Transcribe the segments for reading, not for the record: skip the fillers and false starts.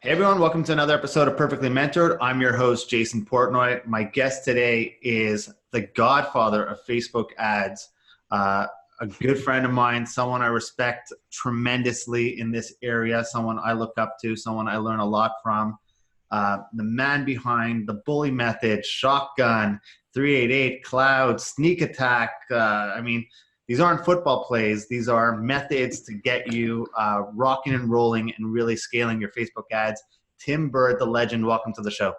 Hey everyone, welcome to another episode of Perfectly Mentored. I'm your host, Jason Portnoy. My guest today is the godfather of Facebook ads, a good friend of mine, someone I respect tremendously in this area, someone I look up to, someone I learn a lot from. The man behind the bully method, shotgun, 388, cloud, sneak attack. These aren't football plays. These are methods to get you rocking and rolling and really scaling your Facebook ads. Tim Burd, the legend, welcome to the show.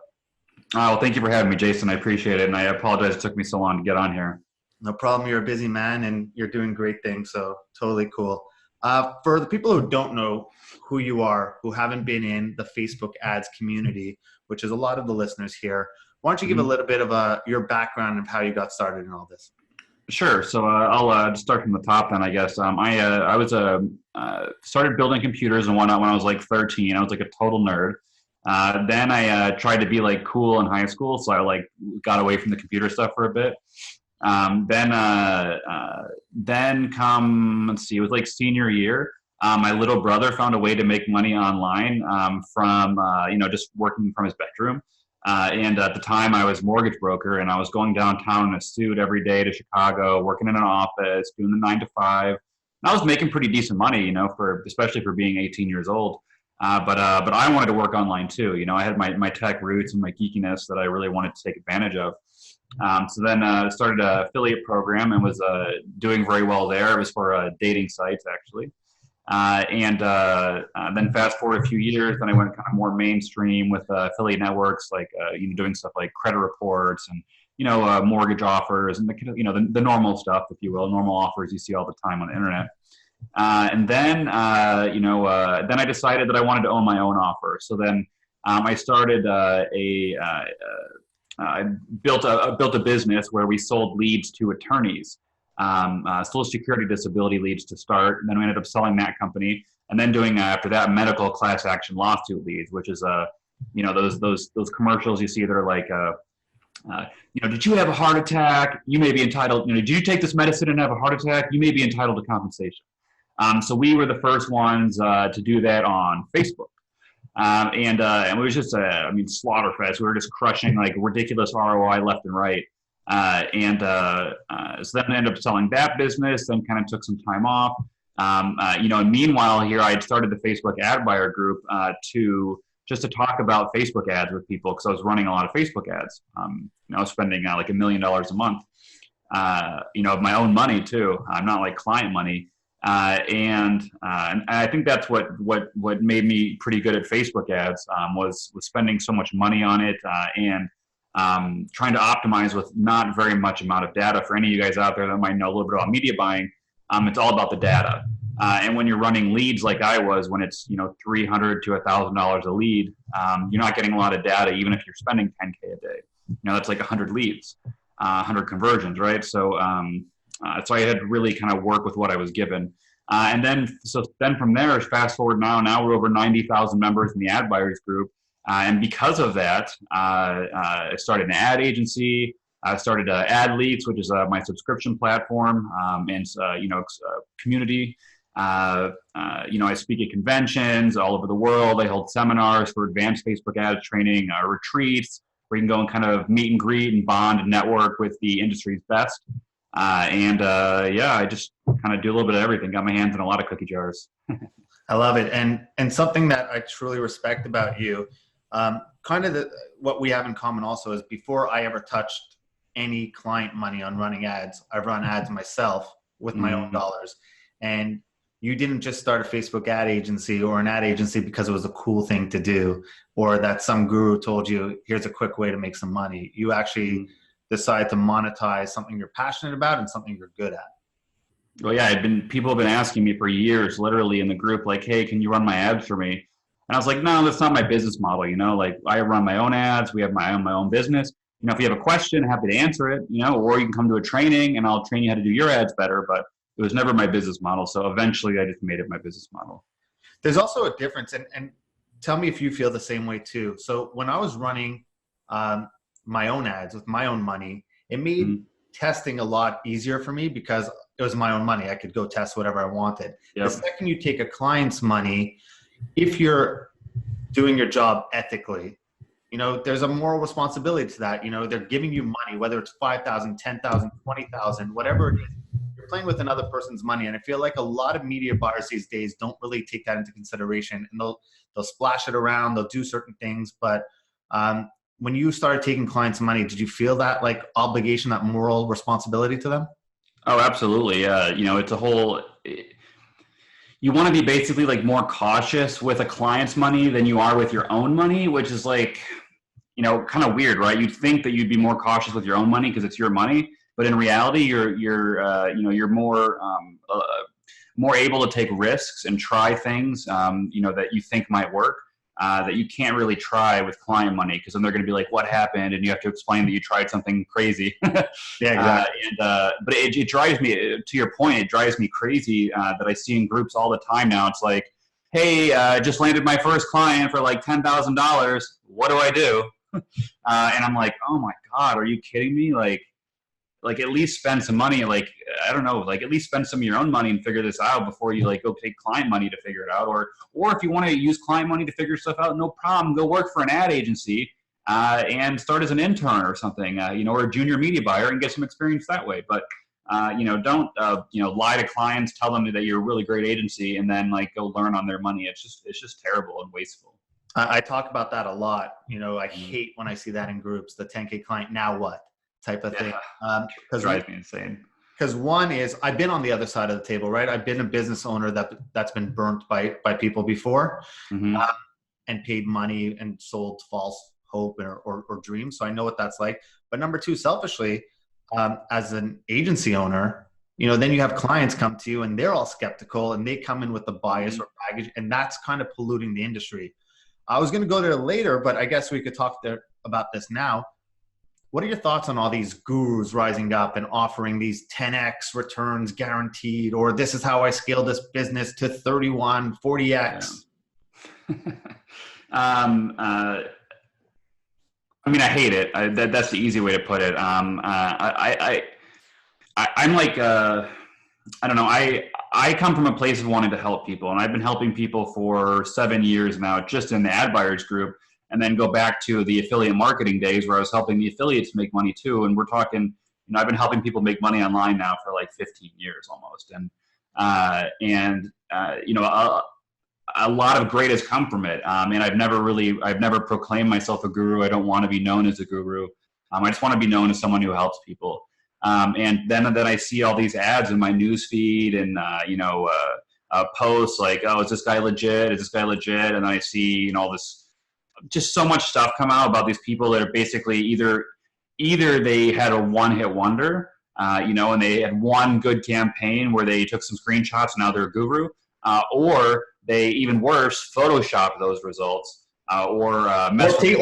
Well, thank you for having me, Jason. I appreciate it, and I apologize it took me so long to get on here. No problem. You're a busy man, and you're doing great things, so totally cool. For the people who don't know who you are, who haven't been in the Facebook ads community, which is a lot of the listeners here, why don't you give a little bit of your background of how you got started in all this? Sure. So I'll just start from the top then, I guess. I was started building computers and whatnot when I was like 13. I was like a total nerd. Then I tried to be like cool in high school, so I like got away from the computer stuff for a bit. Then let's see, it was like senior year. My little brother found a way to make money online from just working from his bedroom. And at the time I was mortgage broker, and I was going downtown in a suit every day to Chicago, working in an office, doing the 9 to 5. And I was making pretty decent money, especially for being 18 years old. But I wanted to work online too. I had my tech roots and my geekiness that I really wanted to take advantage of. So then I started an affiliate program and was doing very well there. It was for dating sites, actually. Then fast forward a few years, then I went kind of more mainstream with affiliate networks, like doing stuff like credit reports and mortgage offers and the normal stuff, if you will, normal offers you see all the time on the internet. Then I decided that I wanted to own my own offer. So then I started I built a business where we sold leads to attorneys. Social Security disability leads to start, and then we ended up selling that company, and then doing after that medical class action lawsuit leads, which is those commercials you see that are like did you have a heart attack? You may be entitled. Did you take this medicine and have a heart attack? You may be entitled to compensation. So we were the first ones to do that on Facebook. And it was just slaughterfest. We were just crushing like ridiculous ROI left and right. So then I ended up selling that business, then kind of took some time off. And meanwhile here I had started the Facebook ad buyer group to talk about Facebook ads with people, because I was running a lot of Facebook ads. I was spending like $1 million a month, of my own money too, not like client money. And I think that's what made me pretty good at Facebook ads, was spending so much money on it, and trying to optimize with not very much amount of data. For any of you guys out there that might know a little bit about media buying, it's all about the data. And when you're running leads like I was, when it's $300 to $1,000 a lead, you're not getting a lot of data, even if you're spending 10K a day. That's like 100 leads, 100 conversions, right? So so I had to really kind of work with what I was given. And then from there, fast forward now we're over 90,000 members in the ad buyers group. And because of that, I started an ad agency. I started Ad Leads, which is my subscription platform, and community. I speak at conventions all over the world. I hold seminars for advanced Facebook ad training, retreats where you can go and kind of meet and greet and bond and network with the industry's best. I just kind of do a little bit of everything. Got my hands in a lot of cookie jars. I love it. And something that I truly respect about you, what we have in common also is, before I ever touched any client money on running ads, I've run ads myself with my own dollars. And you didn't just start a Facebook ad agency or an ad agency because it was a cool thing to do, or that some guru told you, here's a quick way to make some money. You actually decide to monetize something you're passionate about and something you're good at. Well, yeah, people have been asking me for years, literally in the group, like, hey, can you run my ads for me? And I was like, no, that's not my business model. Like I run my own ads. We have my own business. If you have a question, happy to answer it, or you can come to a training and I'll train you how to do your ads better. But it was never my business model. So eventually I just made it my business model. There's also a difference, and tell me if you feel the same way too. So when I was running my own ads with my own money, it made testing a lot easier for me because it was my own money. I could go test whatever I wanted. Yep. The second you take a client's money, if you're doing your job ethically, there's a moral responsibility to that. They're giving you money, whether it's 5,000, 10,000, 20,000, whatever it is. You're playing with another person's money. And I feel like a lot of media buyers these days don't really take that into consideration, and they'll splash it around. They'll do certain things. But when you started taking clients' money, did you feel that like obligation, that moral responsibility to them? Oh, absolutely. It's a whole, you want to be basically like more cautious with a client's money than you are with your own money, which is like, kind of weird, right? You'd think that you'd be more cautious with your own money because it's your money, but in reality, you're more able to take risks and try things, that you think might work, that you can't really try with client money, because then they're going to be like, what happened? And you have to explain that you tried something crazy. Yeah, exactly. But it drives me, to your point, it drives me crazy that I see in groups all the time now. It's like, hey, just landed my first client for like $10,000. What do I do? And I'm like, oh my God, are you kidding me? Like at least spend some money. Like, I don't know, like at least spend some of your own money and figure this out before you like go take client money to figure it out. Or if you want to use client money to figure stuff out, no problem. Go work for an ad agency and start as an intern or something, or a junior media buyer, and get some experience that way. But don't lie to clients, tell them that you're a really great agency, and then like go learn on their money. It's just terrible and wasteful. I talk about that a lot. I hate when I see that in groups, the 10K client, now what type of thing. It drives me insane. Because one is, I've been on the other side of the table, right? I've been a business owner that's been burnt by people before, and paid money and sold false hope or dreams. So I know what that's like. But number two, selfishly, as an agency owner, then you have clients come to you and they're all skeptical and they come in with the bias or baggage, and that's kind of polluting the industry. I was going to go there later, but I guess we could talk about this now. What are your thoughts on all these gurus rising up and offering these 10x returns guaranteed, or this is how I scale this business to 31, 40x? Yeah. I mean, I hate it. That's the easy way to put it. I'm like, I don't know. I come from a place of wanting to help people, and I've been helping people for 7 years now, just in the ad buyers group, and then go back to the affiliate marketing days where I was helping the affiliates make money too. And we're talking, I've been helping people make money online now for like 15 years almost. And a lot of great has come from it. And I've never proclaimed myself a guru. I don't want to be known as a guru. I just want to be known as someone who helps people. And then I see all these ads in my news feed and, posts like, oh, is this guy legit? Is this guy legit? And then I see, all this, just so much stuff come out about these people that are basically either they had a one-hit wonder, and they had one good campaign where they took some screenshots and now they're a guru, or they, even worse, Photoshop those results, or take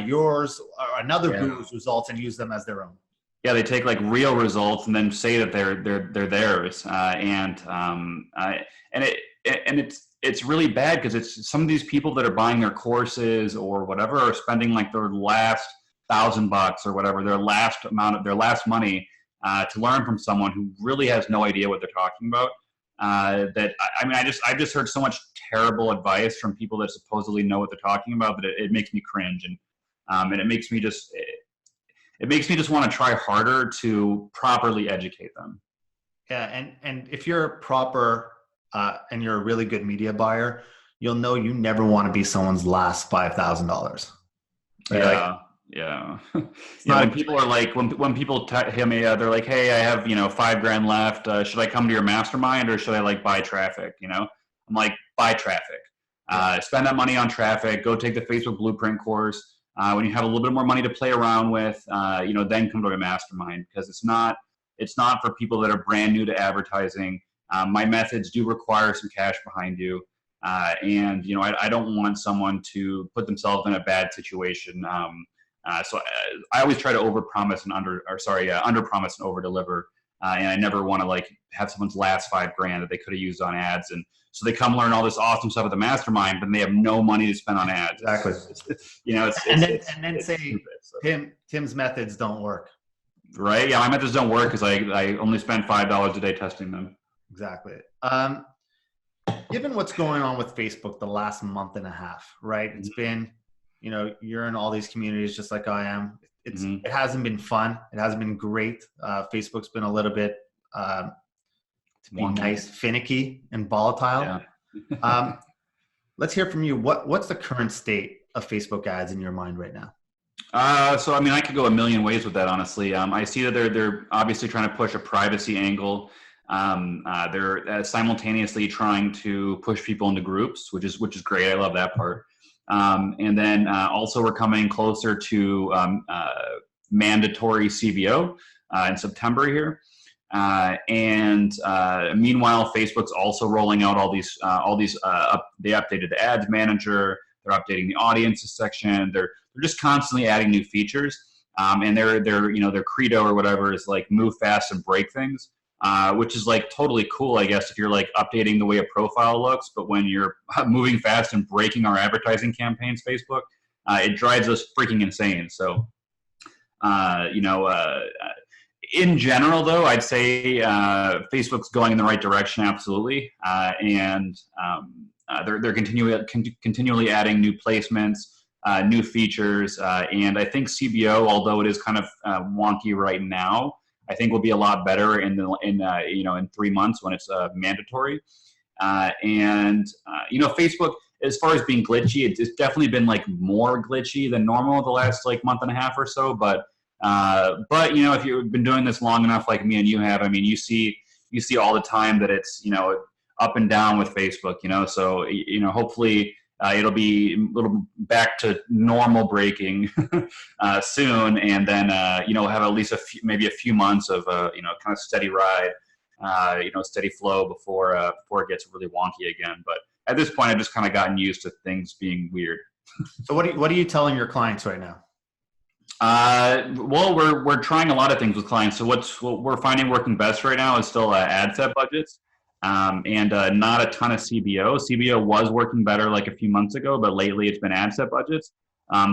yours or another guru's results and use them as their own. Yeah, they take like real results and then say that they're theirs, it's really bad because it's some of these people that are buying their courses or whatever are spending like their last $1,000 or whatever, their last money to learn from someone who really has no idea what they're talking about. I've just heard so much terrible advice from people that supposedly know what they're talking about that it makes me cringe, and it makes me just want to try harder to properly educate them. Yeah, and if you're proper and you're a really good media buyer, you'll know you never want to be someone's last $5,000. Right? Yeah. When people are like, when people hit me, they're like, hey, I have, $5,000 left. Should I come to your mastermind or should I like buy traffic? I'm like, buy traffic. Spend that money on traffic. Go take the Facebook Blueprint course. When you have a little bit more money to play around with, then come to a mastermind, because it's not for people that are brand new to advertising. My methods do require some cash behind you. And I don't want someone to put themselves in a bad situation. So I always try to underpromise and overdeliver. And I never want to like have someone's last $5,000 that they could have used on ads. And so they come learn all this awesome stuff at the mastermind, but they have no money to spend on ads. Exactly. And then say, stupid, so. Tim's methods don't work. Right. Yeah. My methods don't work because I only spend $5 a day testing them. Exactly. Given what's going on with Facebook the last month and a half, right? It's been, you're in all these communities just like I am. It hasn't been fun. It hasn't been great. Facebook's been a little bit, to be nice, finicky and volatile. Yeah. Let's hear from you. What's the current state of Facebook ads in your mind right now? So I mean, I could go a million ways with that, honestly. I see that they're obviously trying to push a privacy angle. They're simultaneously trying to push people into groups, which is great. I love that part. And then also we're coming closer to mandatory CBO in September here. And meanwhile, Facebook's also rolling out all these they updated the ads manager. They're updating the audiences section. They're just constantly adding new features. And their credo or whatever is like move fast and break things, which is like totally cool, I guess, if you're like updating the way a profile looks. But when you're moving fast and breaking our advertising campaigns, Facebook, it drives us freaking insane. So, in general, though, I'd say Facebook's going in the right direction, absolutely. And they're continually adding new placements, new features, and I think CBO, although it is kind of wonky right now, I think will be a lot better in 3 months when it's mandatory. Facebook, as far as being glitchy, it's definitely been like more glitchy than normal the last like month and a half or so. But if you've been doing this long enough, like me and you have, I mean, you see all the time that it's up and down with Facebook. So hopefully it'll be a little back to normal breaking soon, and then have at least maybe a few months of kind of steady ride, steady flow before it gets really wonky again. But at this point, I've just kind of gotten used to things being weird. So what are you telling your clients right now? Well, we're trying a lot of things with clients. So what we're finding working best right now is still ad set budgets, and not a ton of CBO. CBO was working better like a few months ago, but lately it's been ad set budgets.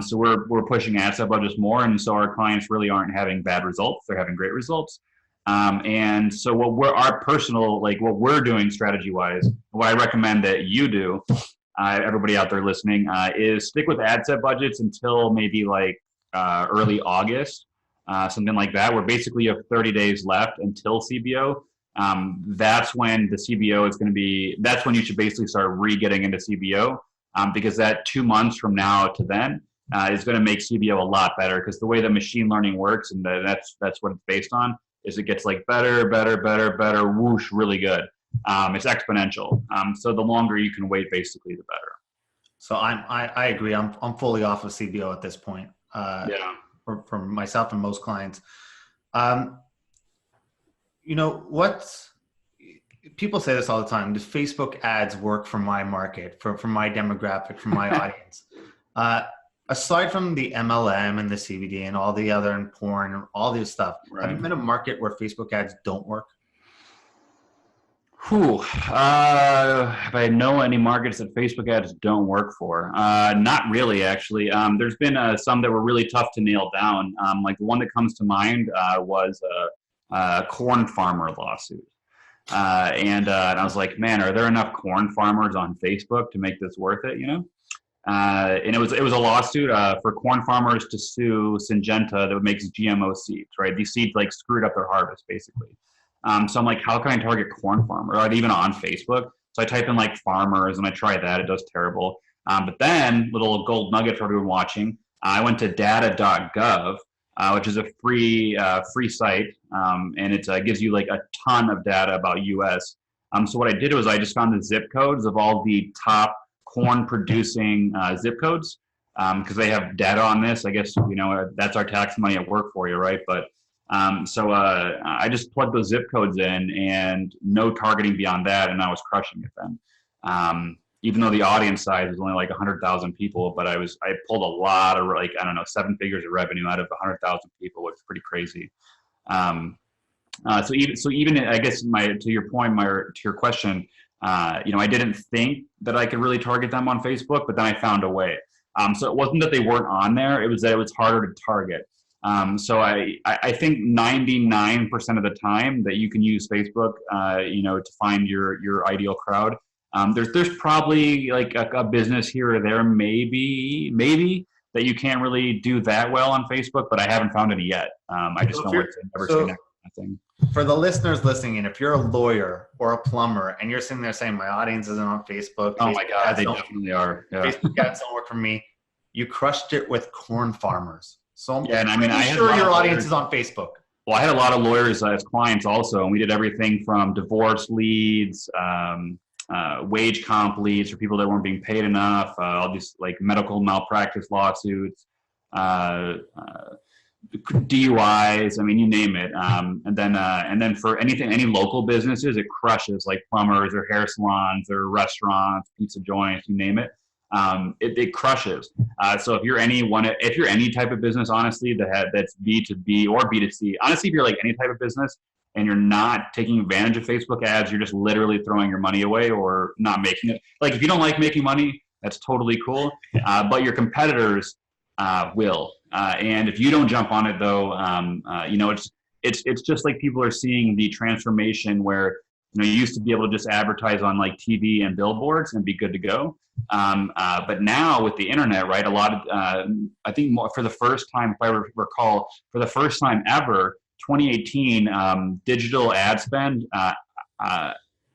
So we're pushing ad set budgets more, and so our clients really aren't having bad results; they're having great results. And so what we're doing strategy wise, what I recommend that you do, everybody out there listening, is stick with ad set budgets until maybe like early August, something like that, where basically you have 30 days left until CBO. That's when the CBO is going to be, that's when you should basically start getting into CBO, because that 2 months from now to then is going to make CBO a lot better, because the way that machine learning works, and that's what it's based on, is it gets like better, whoosh, really good. It's exponential. So the longer you can wait, basically, the better. So I agree. I'm fully off of CBO at this point. For myself and most clients. People say this all the time: does Facebook ads work for my market, for my demographic, for my audience? Aside from the MLM and the CBD and all the other and porn and all this stuff, right, have you been in a market where Facebook ads don't work? If I know any markets that Facebook ads don't work for, not really, actually. There's been some that were really tough to nail down. Like the one that comes to mind was a corn farmer lawsuit. And I was like, man, are there enough corn farmers on Facebook to make this worth it, And it was a lawsuit for corn farmers to sue Syngenta that makes GMO seeds, right? These seeds like screwed up their harvest, basically. So I'm like, how can I target corn farmer? Or even on Facebook. So I type in like farmers and I try that. It does terrible. But then, little gold nugget for everyone watching, I went to data.gov, which is a free site, and it gives you like a ton of data about US. So what I did was I just found the zip codes of all the top corn producing zip codes, because they have data on this. I guess that's our tax money at work for you, right? But so I just plugged those zip codes in, and no targeting beyond that, and I was crushing it then. Even though the audience size was only like 100,000 people, but I pulled a lot of 7 figures of revenue out of 100,000 people, which is pretty crazy. So even I guess to your question, I didn't think that I could really target them on Facebook, but then I found a way. So it wasn't that they weren't on there; it was that it was harder to target. So I think 99% of the time that you can use Facebook, to find your ideal crowd, There's probably like a business here or there, maybe that you can't really do that well on Facebook, but I haven't found any yet. I just don't want to never say never thing. For the listeners listening in, if you're a lawyer or a plumber and you're sitting there saying my audience isn't on Facebook, oh my God, they definitely are. Yeah. Facebook ads don't work for me. You crushed it with corn farmers. So yeah, and I mean, I'm sure your audience is on Facebook. Well, I had a lot of lawyers as clients also, and we did everything from divorce leads, wage comp leads for people that weren't being paid enough, all these like medical malpractice lawsuits, DUIs. I mean, you name it. And then for any local businesses, it crushes, like plumbers or hair salons or restaurants, pizza joints, you name it. It crushes. So if you're any type of business, honestly, that's B2B or B2C, honestly, if you're like any type of business and you're not taking advantage of Facebook ads, you're just literally throwing your money away or not making it. Like if you don't like making money, that's totally cool. But your competitors will. And if you don't jump on it though, it's just like people are seeing the transformation where, you used to be able to just advertise on like TV and billboards and be good to go. But now with the internet, right, a lot of, I think more, for the first time, if I recall, for the first time ever, 2018, digital ad spend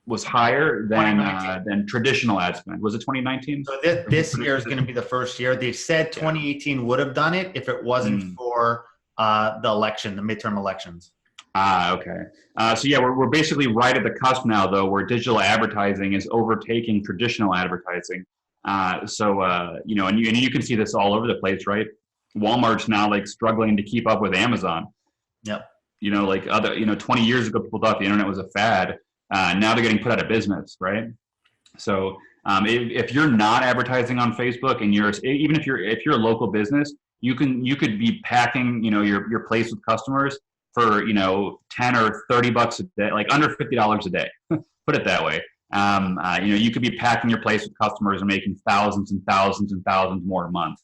was higher than traditional ad spend. Was it 2019? So this year is going to be the first year. They said 2018 would have done it if it wasn't for the election, the midterm elections. Okay. So yeah, we're basically right at the cusp now, though, where digital advertising is overtaking traditional advertising. And you can see this all over the place, right? Walmart's now like struggling to keep up with Amazon. Yep. 20 years ago, people thought the internet was a fad. Now they're getting put out of business, right? So if you're not advertising on Facebook, and even if you're a local business, you could be packing your place with customers for 10 or $30 a day, like under $50 a day. Put it that way. You could be packing your place with customers and making thousands and thousands and thousands more a month.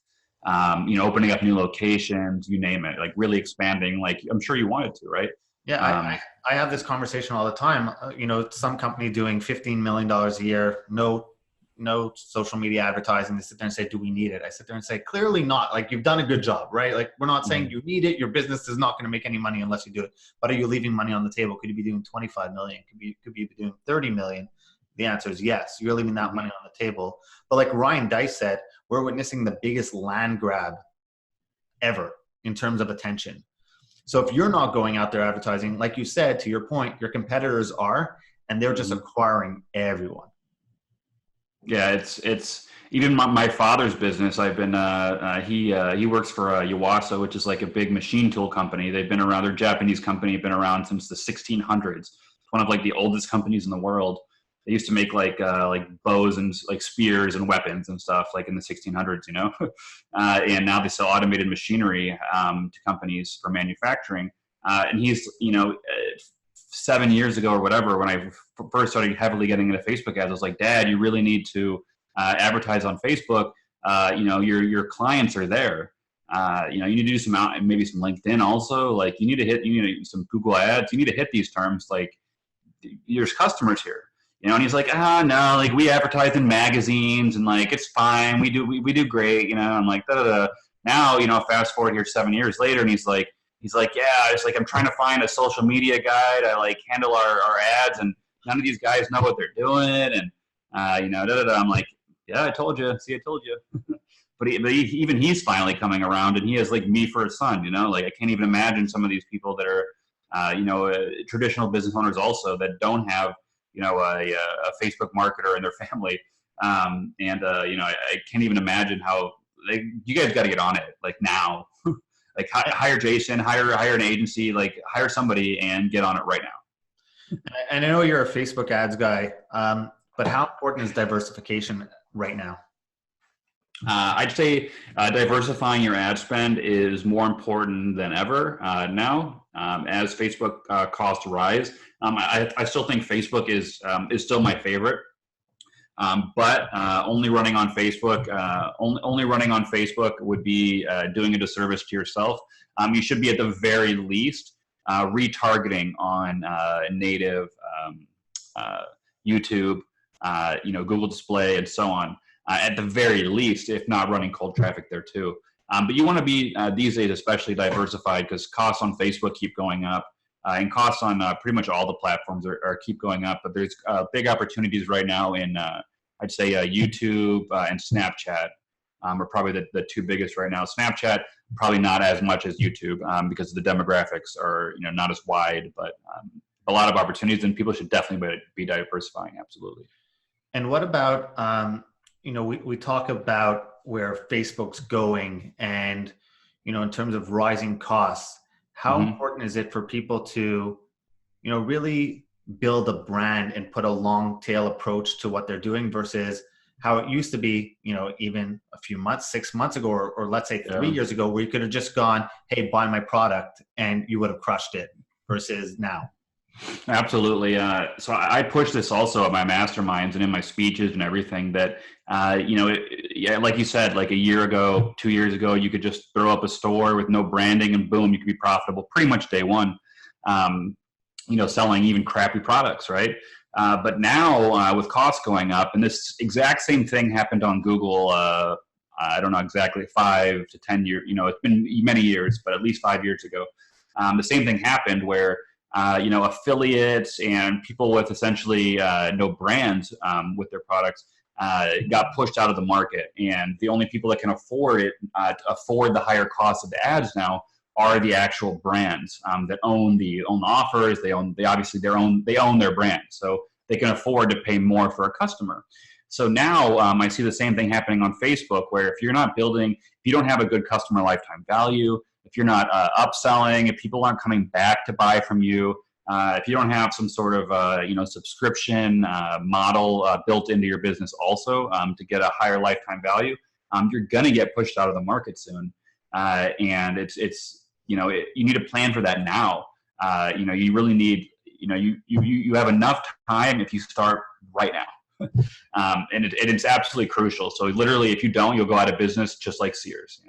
Opening up new locations, you name it, like really expanding, like I'm sure you wanted to, right? Yeah, I have this conversation all the time. Some company doing $15 million a year, no social media advertising. They sit there and say, do we need it? I sit there and say, clearly not. Like, you've done a good job, right? Like, we're not saying you need it. Your business is not going to make any money unless you do it. But are you leaving money on the table? Could you be doing 25 million? Could be doing 30 million? The answer is yes. You're leaving that money on the table. But like Ryan Dice said, we're witnessing the biggest land grab ever in terms of attention. So if you're not going out there advertising, like you said, to your point, your competitors are, and they're just acquiring everyone. Yeah, it's even my father's business. I've been he works for Yuasa, which is like a big machine tool company. They've been around. They're a Japanese company, been around since the 1600s. It's one of like the oldest companies in the world. They used to make like bows and like spears and weapons and stuff like in the 1600s, and now they sell automated machinery to companies for manufacturing. And he's 7 years ago or whatever, when I first started heavily getting into Facebook ads, I was like, Dad, you really need to advertise on Facebook. Your clients are there. You need to do maybe some LinkedIn also. Like you need to hit some Google ads. You need to hit these terms. Like there's customers here. And he's like, no, like we advertise in magazines and like it's fine. We do great. I'm like, da da da. Now, fast forward here 7 years later, and he's like, yeah, it's like I'm trying to find a social media guy to like handle our ads, and none of these guys know what they're doing, and da da da. I'm like, yeah, I told you. See, I told you. but even he's finally coming around, and he has like me for a son. Like I can't even imagine some of these people that are, traditional business owners also that don't have a Facebook marketer in their family, I can't even imagine how you guys got to get on it like now. Like hire Jason, hire an agency, like hire somebody and get on it right now. And I know you're a Facebook ads guy, but how important is diversification right now? I'd say diversifying your ad spend is more important than ever now as Facebook costs rise. I still think Facebook is still my favorite. But only running on Facebook, only running on Facebook would be doing a disservice to yourself. You should be at the very least retargeting on native YouTube Google Display, and so on. At the very least, if not running cold traffic there too. But you want to be these days especially diversified, because costs on Facebook keep going up, and costs on pretty much all the platforms are keep going up. But there's big opportunities right now in I'd say YouTube and Snapchat are probably the two biggest right now. Snapchat probably not as much as YouTube because the demographics are not as wide, but a lot of opportunities, and people should definitely be diversifying. Absolutely. And what about we talk about where Facebook's going, and in terms of rising costs, how important is it for people to really build a brand and put a long tail approach to what they're doing versus how it used to be, even a few months, 6 months ago, or let's say 3 years ago, where you could have just gone, hey, buy my product, and you would have crushed it, versus now? Absolutely. So I push this also at my masterminds and in my speeches and everything, that, like you said, like a year ago, 2 years ago, you could just throw up a store with no branding and boom, you could be profitable pretty much day one, selling even crappy products, right? But now with costs going up, and this exact same thing happened on Google, I don't know exactly, 5 to 10 years, it's been many years, but at least 5 years ago. The same thing happened where affiliates and people with essentially no brands with their products got pushed out of the market, and the only people that can afford it, afford the higher cost of the ads now, are the actual brands that own the offers. They own their brand, so they can afford to pay more for a customer. So now I see the same thing happening on Facebook, where if you don't have a good customer lifetime value, if you're not upselling, if people aren't coming back to buy from you, if you don't have some sort of subscription model built into your business also to get a higher lifetime value, you're gonna get pushed out of the market soon. And you need to plan for that now. You really need, you have enough time if you start right now. And it's absolutely crucial. So literally, if you don't, you'll go out of business, just like Sears.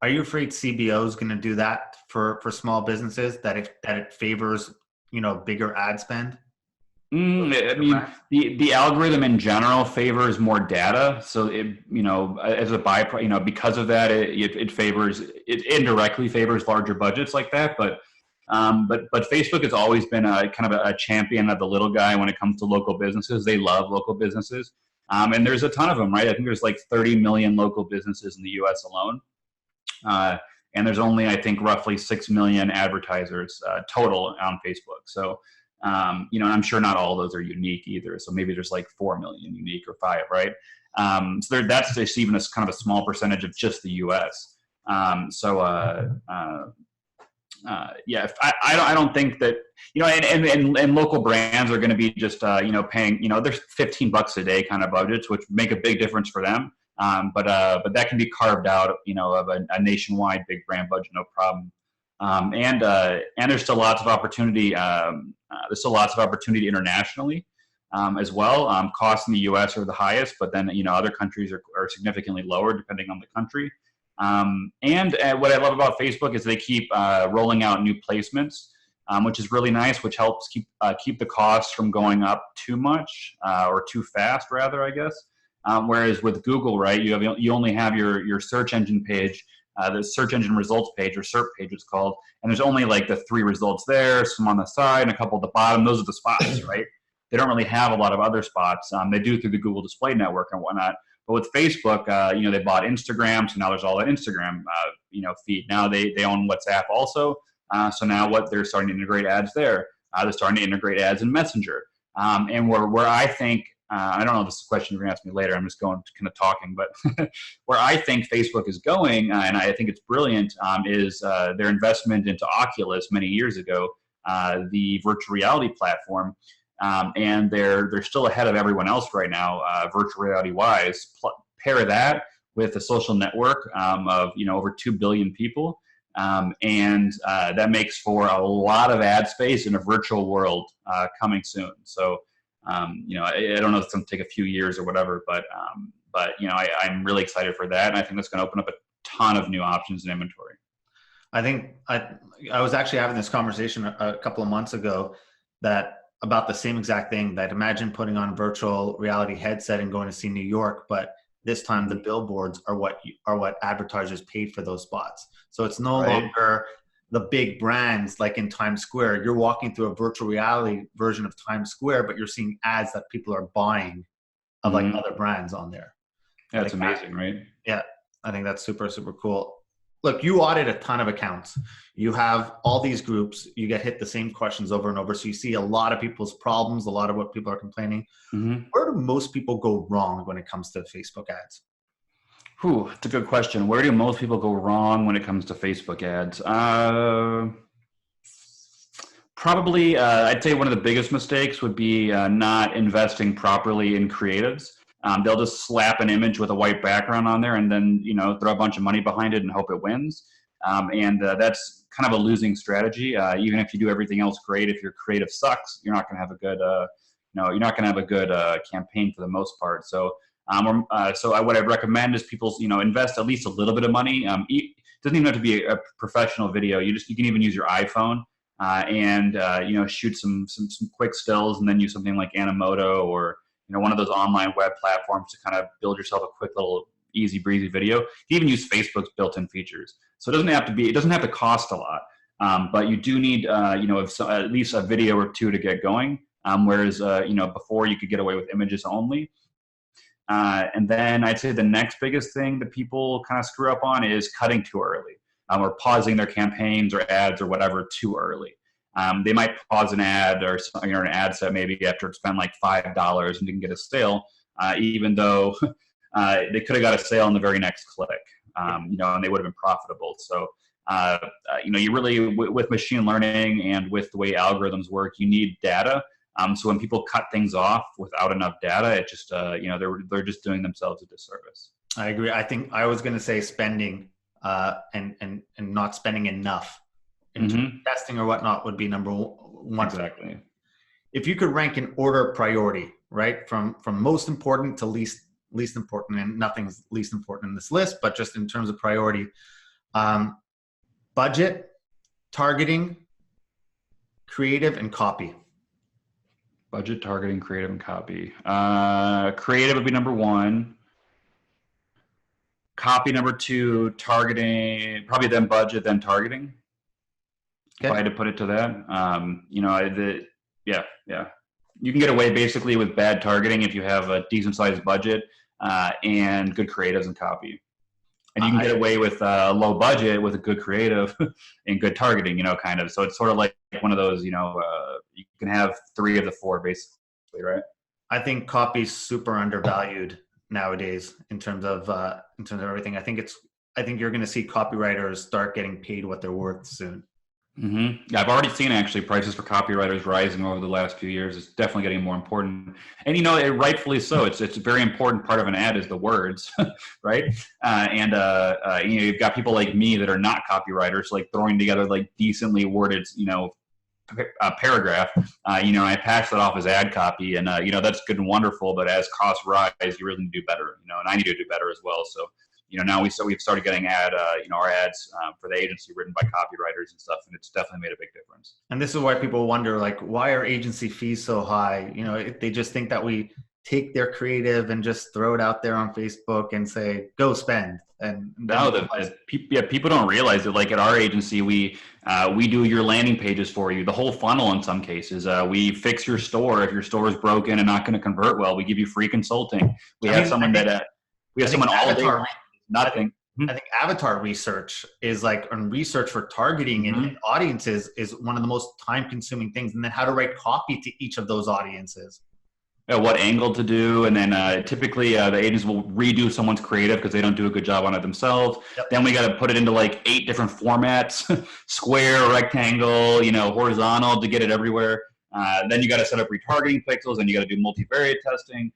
Are you afraid CBO is going to do that for small businesses, that it favors bigger ad spend? I mean, the algorithm in general favors more data. So as a byproduct, because of that, it indirectly favors larger budgets like that. But Facebook has always been a kind of a champion of the little guy when it comes to local businesses. They love local businesses, and there's a ton of them, right? I think there's like 30 million local businesses in the U.S. alone. And there's only, I think, roughly 6 million advertisers total on Facebook. So, and I'm sure not all of those are unique either. So maybe there's like 4 million unique or 5, right? So that's just even a kind of a small percentage of just the U.S. I don't think that, and local brands are going to be just, paying, there's $15 a day kind of budgets, which make a big difference for them. But that can be carved out, of a nationwide big brand budget, no problem. And there's still lots of opportunity. There's still lots of opportunity internationally as well. Costs in the U.S. are the highest, but then other countries are significantly lower depending on the country. And what I love about Facebook is they keep rolling out new placements, which is really nice, which helps keep the costs from going up too much or too fast, rather, I guess. Whereas with Google, right, you only have your search engine page, the search engine results page, or SERP page it's called, and there's only like the 3 results there, some on the side and a couple at the bottom. Those are the spots, right? They don't really have a lot of other spots. They do through the Google Display Network and whatnot. But with Facebook, they bought Instagram, so now there's all that Instagram, feed. Now they own WhatsApp also, so now they're starting to integrate ads there. They're starting to integrate ads in Messenger, and where I think. I don't know if this is a question you're going to ask me later. I'm just going kind of talking, but where I think Facebook is going, and I think it's brilliant, is their investment into Oculus many years ago, the virtual reality platform, and they're still ahead of everyone else right now, virtual reality wise. Pair that with a social network of over 2 billion people, and that makes for a lot of ad space in a virtual world coming soon. So. I don't know if it's going to take a few years or whatever, but I'm really excited for that, and I think that's going to open up a ton of new options in inventory. I think I was actually having this conversation a couple of months ago that about the same exact thing. That imagine putting on a virtual reality headset and going to see New York, but this time the billboards are what advertisers paid for those spots. So it's no longer the big brands like in Times Square. You're walking through a virtual reality version of Times Square, but you're seeing ads that people are buying of like other brands on there. Yeah, that's amazing, right? Yeah, I think that's super, super cool. Look, you audit a ton of accounts. You have all these groups. You get hit the same questions over and over. So you see a lot of people's problems, a lot of what people are complaining. Where do most people go wrong when it comes to Facebook ads? That's a good question. Where do most people go wrong when it comes to Facebook ads? Probably, I'd say one of the biggest mistakes would be not investing properly in creatives. They'll just slap an image with a white background on there and then, throw a bunch of money behind it and hope it wins. And that's kind of a losing strategy. Even if you do everything else great, if your creative sucks, you're not going to have a good, you're not going to have a good campaign for the most part. So, what I'd recommend is people, invest at least a little bit of money. It doesn't even have to be a professional video. You can even use your iPhone and shoot some quick stills, and then use something like Animoto or one of those online web platforms to kind of build yourself a quick little easy breezy video. You can even use Facebook's built-in features. So it doesn't have to cost a lot, but you do need at least a video or two to get going. Whereas before you could get away with images only. And then I'd say the next biggest thing that people kind of screw up on is cutting too early, or pausing their campaigns or ads or whatever too early. They might pause an ad or an ad set maybe after it's spent like $5 and didn't get a sale, even though they could have got a sale in the very next click, and they would have been profitable. So, you really, with machine learning and with the way algorithms work, you need data. So when people cut things off without enough data, it just, they're just doing themselves a disservice. I agree. I think I was going to say spending and not spending enough. Testing or whatnot would be number one. Exactly. If you could rank in order of priority, right, from most important to least important, and nothing's least important in this list, but just in terms of priority, budget, targeting, creative, and copy. Budget, targeting, creative, and copy. Creative would be number one. Copy number two. Targeting, probably then budget, then targeting. Okay. If I had to put it to that, yeah. You can get away basically with bad targeting if you have a decent sized budget and good creatives and copy. And you can get away with low budget with a good creative and good targeting, kind of. So it's sort of like one of those, you can have 3 of the 4 basically, right? I think copy's super undervalued nowadays in terms of everything. I think you're going to see copywriters start getting paid what they're worth soon. Yeah, I've already seen actually prices for copywriters rising over the last few years. It's definitely getting more important, and it rightfully so. It's a very important part of an ad is the words, right? You've got people like me that are not copywriters, like throwing together like decently worded, a paragraph. I pass that off as ad copy, and that's good and wonderful. But as costs rise, you really need to do better, and I need to do better as well. So. Now we've started getting our ads for the agency written by copywriters and stuff, and it's definitely made a big difference. And this is why people wonder, like, why are agency fees so high? They just think that we take their creative and just throw it out there on Facebook and say, go spend. And people don't realize that, like at our agency, we do your landing pages for you, the whole funnel in some cases. We fix your store. If your store is broken and not going to convert well, we give you free consulting. We have someone all day. Nothing. I think avatar research is and research for targeting and audiences is one of the most time-consuming things. And then how to write copy to each of those audiences. What angle to do, and then typically the agents will redo someone's creative because they don't do a good job on it themselves. Yep. Then we got to put it into like 8 different formats: square, rectangle, horizontal to get it everywhere. Then you got to set up retargeting pixels, and you got to do multivariate testing.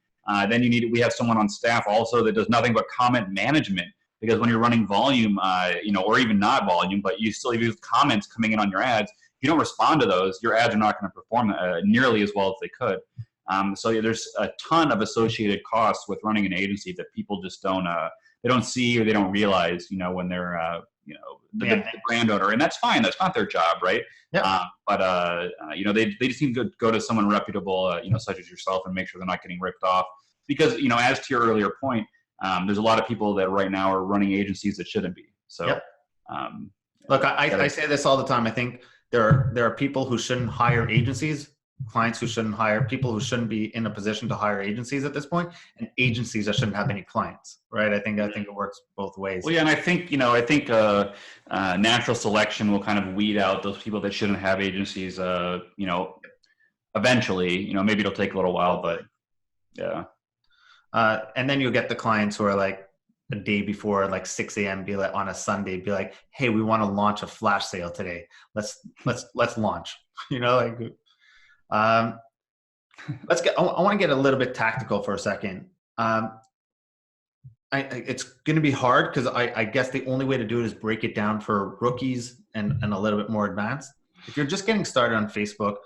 Then we have someone on staff also that does nothing but comment management, because when you're running volume, or even not volume, but you still use comments coming in on your ads, if you don't respond to those, your ads are not going to perform nearly as well as they could. So there's a ton of associated costs with running an agency that people just don't see or they don't realize, when they're the brand owner, and that's fine. That's not their job, right? Yeah. They just need to go to someone reputable, such as yourself, and make sure they're not getting ripped off. Because, as to your earlier point, there's a lot of people that right now are running agencies that shouldn't be. So, yep. Look, I say this all the time. I think there are people who shouldn't hire agencies, clients who shouldn't hire, people who shouldn't be in a position to hire agencies at this point, and agencies that shouldn't have any clients, right? I think it works both ways. Well, yeah, and I think natural selection will kind of weed out those people that shouldn't have agencies. Eventually, maybe it'll take a little while, but yeah. And then you'll get the clients who are like a day before, like 6 a.m. be like on a Sunday, be like, "Hey, we want to launch a flash sale today. Let's launch." I want to get a little bit tactical for a second. It's going to be hard because I guess the only way to do it is break it down for rookies and a little bit more advanced. If you're just getting started on Facebook,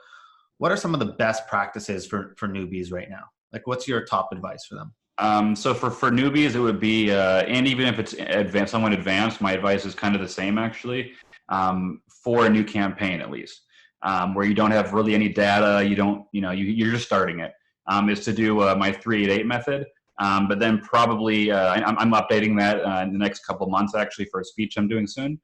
what are some of the best practices for newbies right now? Like, what's your top advice for them? So for newbies, it would be, and even if it's advanced, someone advanced, my advice is kind of the same actually, for a new campaign at least, where you don't have really any data, you're just starting it, is to do my 3-8-8 method. But then probably, I'm updating that in the next couple months actually for a speech I'm doing soon.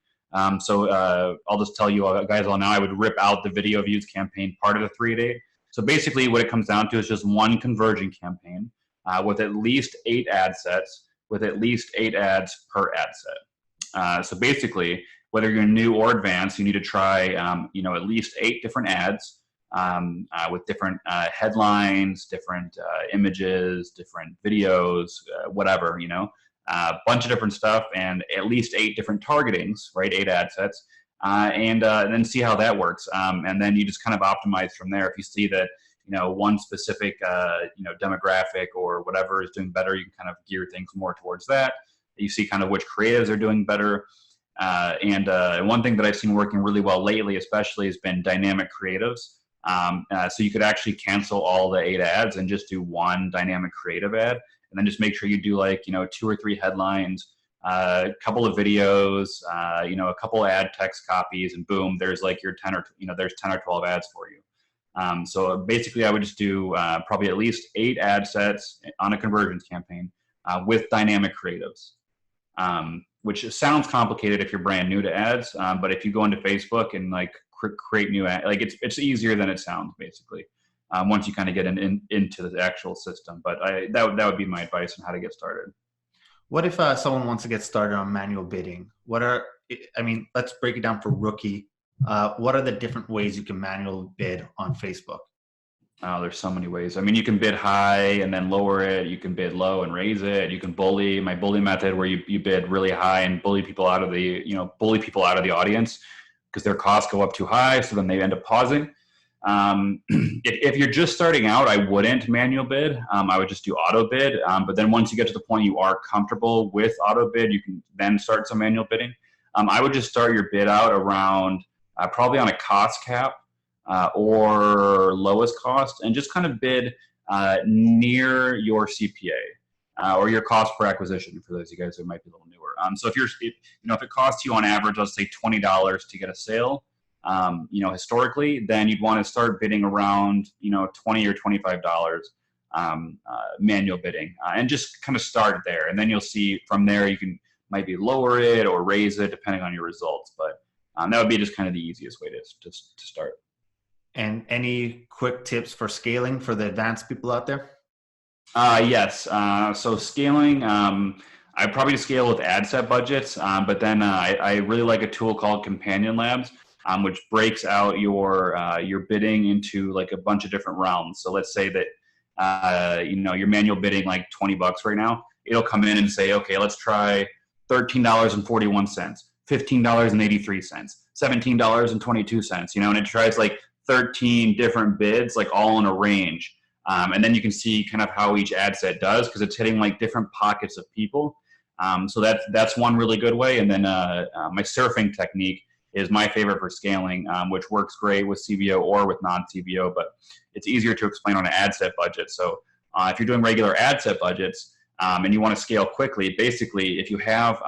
So I'll just tell you guys all now, I would rip out the video views campaign part of the 3-8-8. So basically what it comes down to is just one conversion campaign. With at least 8 ad sets, with at least 8 ads per ad set. So basically, whether you're new or advanced, you need to try, at least 8 different ads with different headlines, different images, different videos, whatever, a bunch of different stuff, and at least 8 different targetings, right? 8 ad sets, and then see how that works. And then you just kind of optimize from there. If you see that, one specific, demographic or whatever is doing better, you can kind of gear things more towards that. You see kind of which creatives are doing better. And one thing that I've seen working really well lately, especially, has been dynamic creatives. So you could actually cancel all the 8 ads and just do one dynamic creative ad, and then just make sure you do 2 or 3 headlines, a couple of videos, a couple ad text copies, and boom, there's your 10 or there's 10 or 12 ads for you. So basically, I would just do probably at least 8 ad sets on a conversions campaign with dynamic creatives, which sounds complicated if you're brand new to ads. But if you go into Facebook and create new ads, it's easier than it sounds basically. Once you kind of get into the actual system. But that would be my advice on how to get started. What if someone wants to get started on manual bidding? Let's break it down for rookie. What are the different ways you can manually bid on Facebook? Oh, there's so many ways. You can bid high and then lower it. You can bid low and raise it. You can bully, my bully method, where you bid really high and bully people out of the audience because their costs go up too high. So then they end up pausing. If you're just starting out, I wouldn't manual bid. I would just do auto bid. But then once you get to the point you are comfortable with auto bid, you can then start some manual bidding. I would just start your bid out around probably on a cost cap or lowest cost, and just kind of bid near your CPA or your cost per acquisition for those of you guys who might be a little newer. So if it costs you on average, let's say $20 to get a sale, historically, then you'd want to start bidding around, $20 or $25 manual bidding, and just kind of start there. And then you'll see from there, you might be lower it or raise it depending on your results. But that would be just kind of the easiest way to start. And any quick tips for scaling for the advanced people out there? Yes. So scaling, I probably scale with ad set budgets, but then I really like a tool called Companion Labs, which breaks out your bidding into a bunch of different realms. So let's say that you're manual bidding $20 right now. It'll come in and say, okay, let's try $13.41, $15.83, $17.22, and it tries 13 different bids, all in a range. And then you can see kind of how each ad set does, because it's hitting different pockets of people. So that's one really good way. And then my surfing technique is my favorite for scaling, which works great with CBO or with non-CBO, but it's easier to explain on an ad set budget. So if you're doing regular ad set budgets, and you want to scale quickly, basically, if you have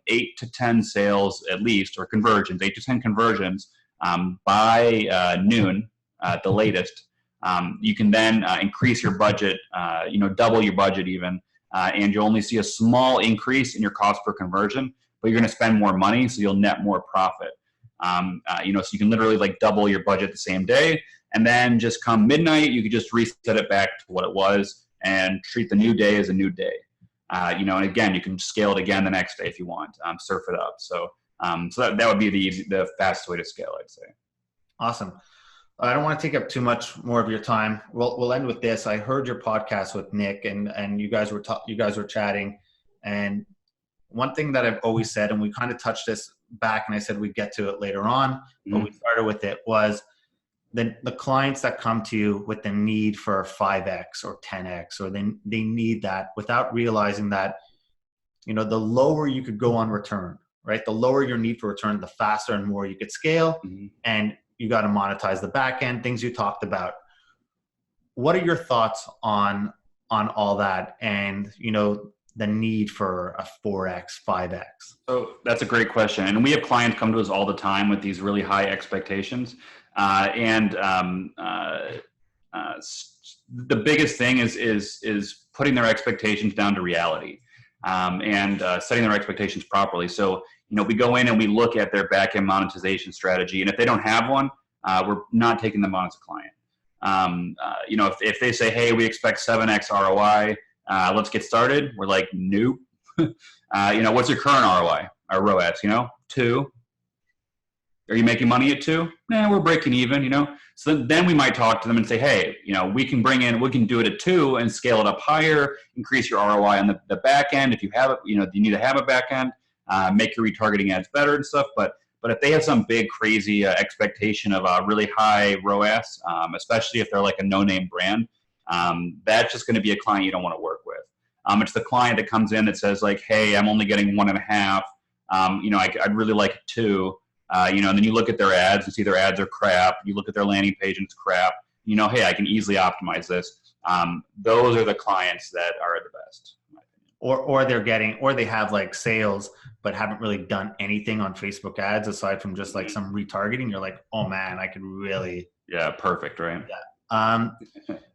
8 to 10 sales at least, or conversions, 8 to 10 conversions by noon at the latest, you can then increase your budget, double your budget even, and you'll only see a small increase in your cost per conversion, but you're going to spend more money, so you'll net more profit. So you can literally like double your budget the same day, and then just come midnight, you could just reset it back to what it was and treat the new day as a new day. And again, you can scale it again the next day if you want, surf it up. So that would be the fastest way to scale, I'd say. Awesome. I don't want to take up too much more of your time. We'll end with this. I heard your podcast with Nick, and you guys were chatting, and one thing that I've always said, and we kind of touched this back, and I said we'd get to it later on, but we started with it, was the clients that come to you with the need for 5X or 10X, or they need that without realizing that, the lower you could go on return, right? The lower your need for return, the faster and more you could scale. And you got to monetize the back end, things you talked about. What are your thoughts on all that, and the need for a 4X, 5X? So that's a great question. And we have clients come to us all the time with these really high expectations. The biggest thing is putting their expectations down to reality, and setting their expectations properly. So, we go in and we look at their back-end monetization strategy. And if they don't have one, we're not taking them on as a client. If they say, hey, we expect 7X ROI, let's get started. We're like, nope. What's your current ROI or ROAS? 2. Are you making money at 2? Nah, we're breaking even, So then we might talk to them and say, hey, we can do it at 2 and scale it up higher, increase your ROI on the back end. If you have it, you need to have a back end, make your retargeting ads better and stuff. But if they have some big, crazy expectation of a really high ROAS, especially if they're like a no-name brand, that's just going to be a client you don't want to work with. It's the client that comes in that says like, hey, I'm only getting 1.5. I'd really like 2. And then you look at their ads and see their ads are crap. You look at their landing page and it's crap. Hey, I can easily optimize this. Those are the clients that are the best. Or they have like sales, but haven't really done anything on Facebook ads aside from just like some retargeting. You're like, oh man, I could really. Yeah. Perfect. Right. Yeah.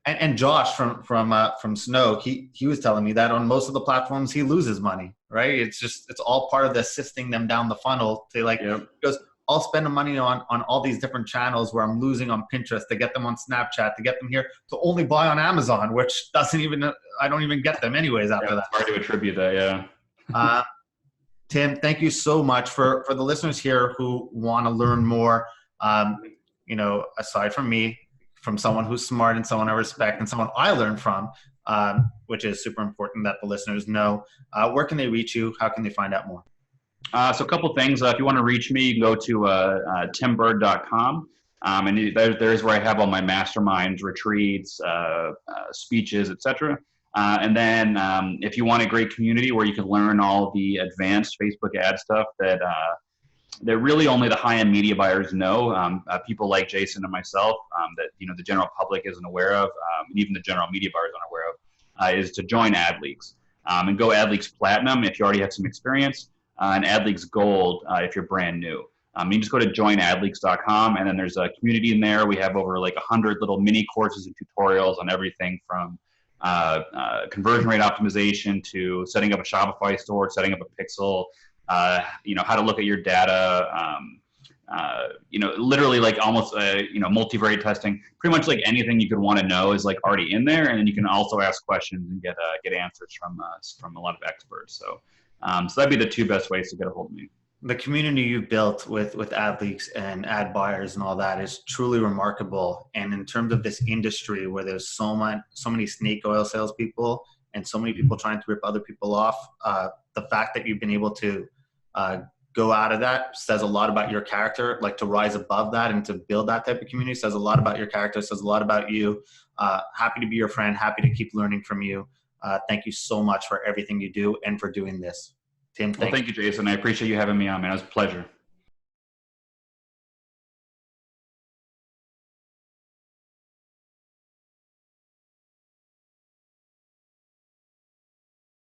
And Josh from Snow, he was telling me that on most of the platforms he loses money, right? It's all part of the assisting them down the funnel to like, because I'll spend the money on all these different channels where I'm losing on Pinterest to get them on Snapchat, to get them here, to only buy on Amazon, which I don't even get them anyways after that. It's hard to attribute that. Yeah. Tim, thank you so much for the listeners here who want to learn more. Aside from me, from someone who's smart and someone I respect and someone I learn from, which is super important that the listeners know. Where can they reach you? How can they find out more? So a couple things. If you want to reach me, you can go to timburd.com. And there's where I have all my masterminds, retreats, speeches, etc. And then if you want a great community where you can learn all the advanced Facebook ad stuff that really only the high-end media buyers know, people like Jason and myself, that the general public isn't aware of, and even the general media buyers aren't aware of, is to join AdLeaks and go AdLeaks Platinum if you already have some experience, and AdLeaks Gold if you're brand new. You just go to joinadleaks.com, and then there's a community in there. We have over like 100 little mini courses and tutorials on everything from conversion rate optimization to setting up a Shopify store, setting up a Pixel, how to look at your data, literally like almost, multivariate testing. Pretty much like anything you could want to know is like already in there, and then you can also ask questions and get answers from a lot of experts. So that'd be the 2 best ways to get a hold of me. The community you built with AdLeaks and ad buyers and all that is truly remarkable. And in terms of this industry where there's so many snake oil salespeople and so many people trying to rip other people off, the fact that you've been able to go out of that says a lot about your character. Like, to rise above that and to build that type of community says a lot about your character, says a lot about you. Happy to be your friend, happy to keep learning from you. Thank you so much for everything you do and for doing this. Tim, thank you, Jason. I appreciate you having me on, man. It was a pleasure.